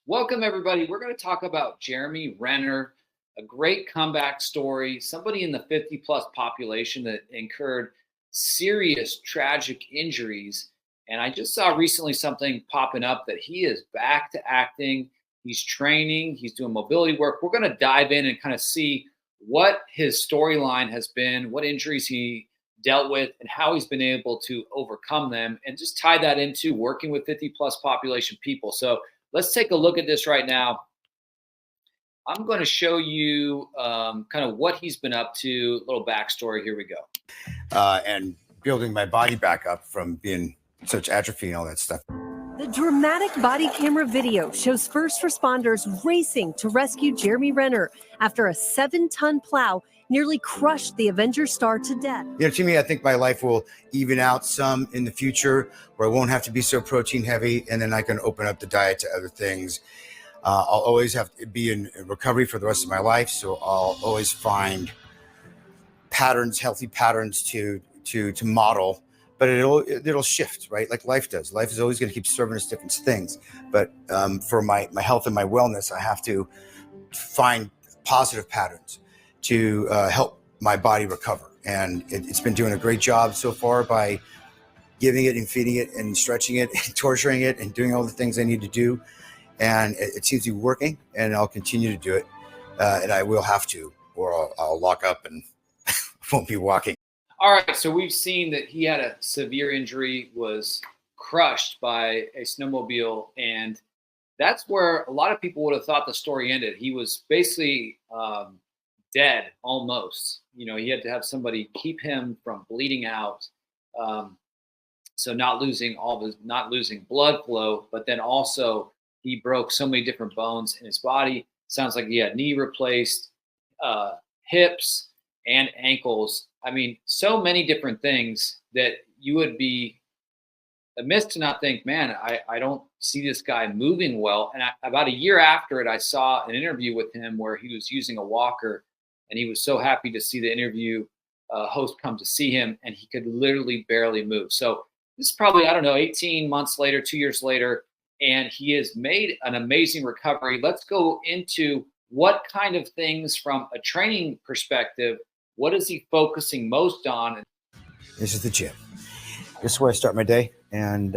Welcome, everybody. We're going to talk about Jeremy Renner, a great comeback story, somebody in the 50 plus population that incurred serious tragic injuries. And I just saw recently something popping up that he is back to acting. He's training, he's doing mobility work. We're going to dive in and kind of see what his storyline has been, what injuries he dealt with, and how he's been able to overcome them, and just tie that into working with 50 plus population people. So, let's take a look at this right now. I'm going to show you kind of what he's been up to, a little backstory. Here we go. And building my body back up from being such atrophy and all that stuff. The dramatic body camera video shows first responders racing to rescue Jeremy Renner after a 7-ton plow nearly crushed the Avenger star to death. You know, to me, I think my life will even out some in the future where I won't have to be so protein heavy, and then I can open up the diet to other things. I'll always have to be in recovery for the rest of my life, so I'll always find patterns, healthy patterns to model. But it'll shift, right? Like life does. Life is always going to keep serving us different things. But for my health and my wellness, I have to find positive patterns to help my body recover. And it's been doing a great job so far by giving it and feeding it and stretching it and torturing it and doing all the things I need to do. And it seems to be working, and I'll continue to do it. And I will have to, or I'll lock up and won't be walking. All right, so we've seen that he had a severe injury, was crushed by a snowmobile, and that's where a lot of people would have thought the story ended. He was basically dead almost. You know, he had to have somebody keep him from bleeding out, so not losing blood flow, but then also he broke so many different bones in his body. Sounds like he had knee replaced, hips, and ankles. I mean, so many different things that you would be amiss to not think, man, I don't see this guy moving well. And about a year after it, I saw an interview with him where he was using a walker, and he was so happy to see the interview host come to see him, and he could literally barely move. So this is probably, 18 months later, 2 years later, and he has made an amazing recovery. Let's go into what kind of things from a training perspective. What is he focusing most on? This is the gym. This is where I start my day and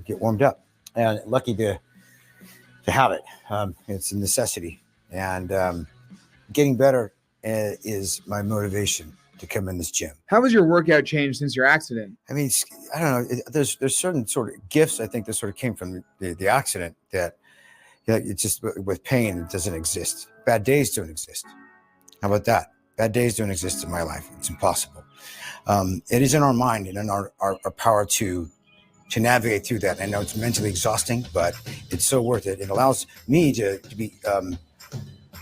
get warmed up. And lucky to have it. It's a necessity. And getting better is my motivation to come in this gym. How has your workout changed since your accident? I mean, I don't know. There's certain sort of gifts, I think, that sort of came from the accident that it's just with pain, it doesn't exist. Bad days don't exist. How about that? Bad days don't exist in my life. It's impossible. It is in our mind and in our power to navigate through that. I know it's mentally exhausting, but it's so worth it. It allows me to be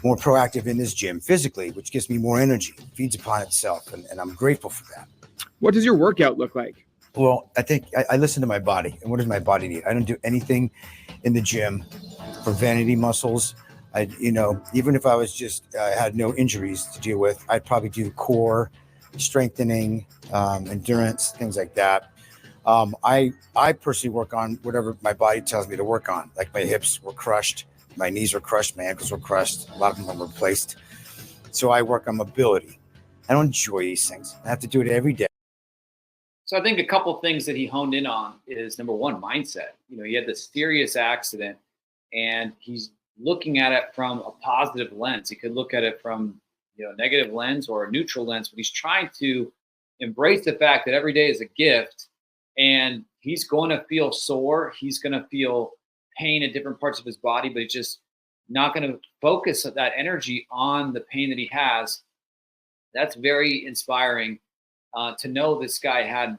more proactive in this gym physically, which gives me more energy, feeds upon itself. And I'm grateful for that. What does your workout look like? Well, I think I listen to my body. And what does my body need? I don't do anything in the gym for vanity muscles. Even if I was just had no injuries to deal with, I'd probably do core strengthening, endurance, things like that. I personally work on whatever my body tells me to work on. Like my hips were crushed, my knees were crushed, my ankles were crushed. A lot of them were replaced. So I work on mobility. I don't enjoy these things. I have to do it every day. So I think a couple of things that he honed in on is, number one, mindset. You know, he had this serious accident, and he's looking at it from a positive lens. He could look at it from, a negative lens or a neutral lens, but he's trying to embrace the fact that every day is a gift, and he's going to feel sore. He's going to feel pain at different parts of his body, but he's just not going to focus that energy on the pain that he has. That's very inspiring to know this guy had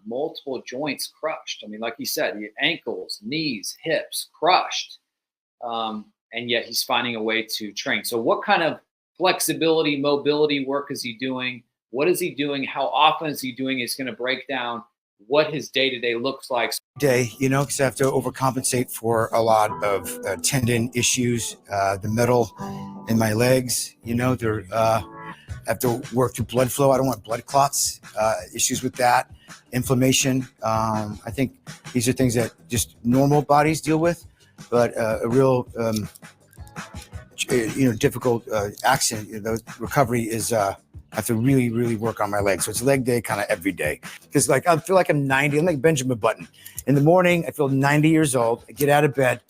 multiple joints crushed. I mean, like he said, he had ankles, knees, hips crushed. And yet he's finding a way to train. So what kind of flexibility, mobility work is he doing? What is he doing? How often is he doing? It's going to break down what his day-to-day looks like. Because I have to overcompensate for a lot of tendon issues, the metal in my legs, I have to work through blood flow. I don't want blood clots, issues with that, inflammation. I think these are things that just normal bodies deal with. but a real difficult accident. The recovery is I have to really, really work on my legs. So it's leg day kind of every day. Because like I feel like I'm 90. I'm like Benjamin Button. In the morning, I feel 90 years old. I get out of bed,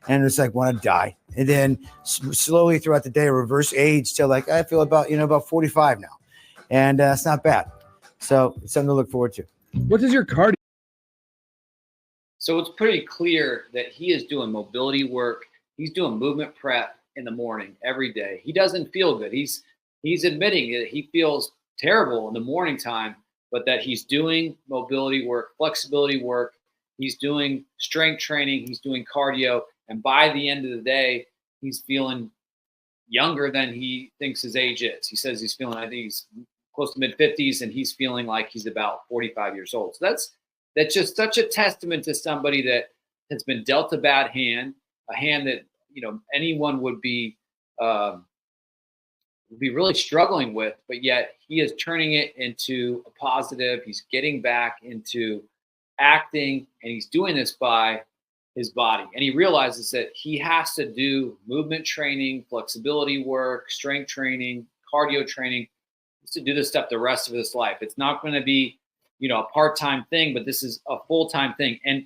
and it's like want to die. And then slowly throughout the day, I reverse age till like I feel about 45 now, and it's not bad. So it's something to look forward to. What does your cardio? So it's pretty clear that he is doing mobility work. He's doing movement prep in the morning every day. He doesn't feel good. He's admitting that he feels terrible in the morning time, but that he's doing mobility work, flexibility work. He's doing strength training. He's doing cardio. And by the end of the day, he's feeling younger than he thinks his age is. He says he's feeling, I think he's close to mid-50s, and he's feeling like he's about 45 years old. So that's just such a testament to somebody that has been dealt a bad hand, a hand that anyone would be really struggling with, but yet he is turning it into a positive. He's getting back into acting, and he's doing this by his body. And he realizes that he has to do movement training, flexibility work, strength training, cardio training to do this stuff the rest of his life. It's not going to be, a part-time thing, but this is a full-time thing. And,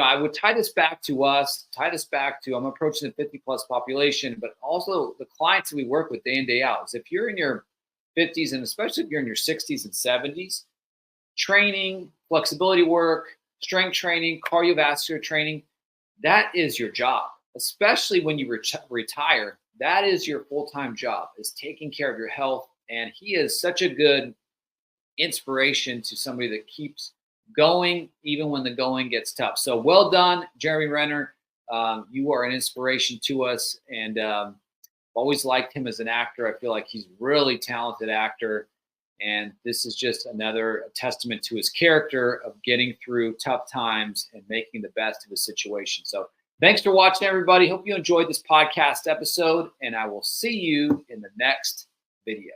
I would tie this back to I'm approaching the 50 plus population, but also the clients that we work with day in, day out. Is if you're in your 50s, and especially if you're in your 60s and 70s, training, flexibility work, strength training, cardiovascular training, that is your job. Especially when you retire, that is your full-time job, is taking care of your health. And he is such a good inspiration to somebody that keeps going even when the going gets tough. So well done, Jeremy Renner. You are an inspiration to us, and always liked him as an actor. I feel like he's a really talented actor, and this is just another testament to his character of getting through tough times and making the best of his situation. So thanks for watching, everybody. Hope you enjoyed this podcast episode, and I will see you in the next video.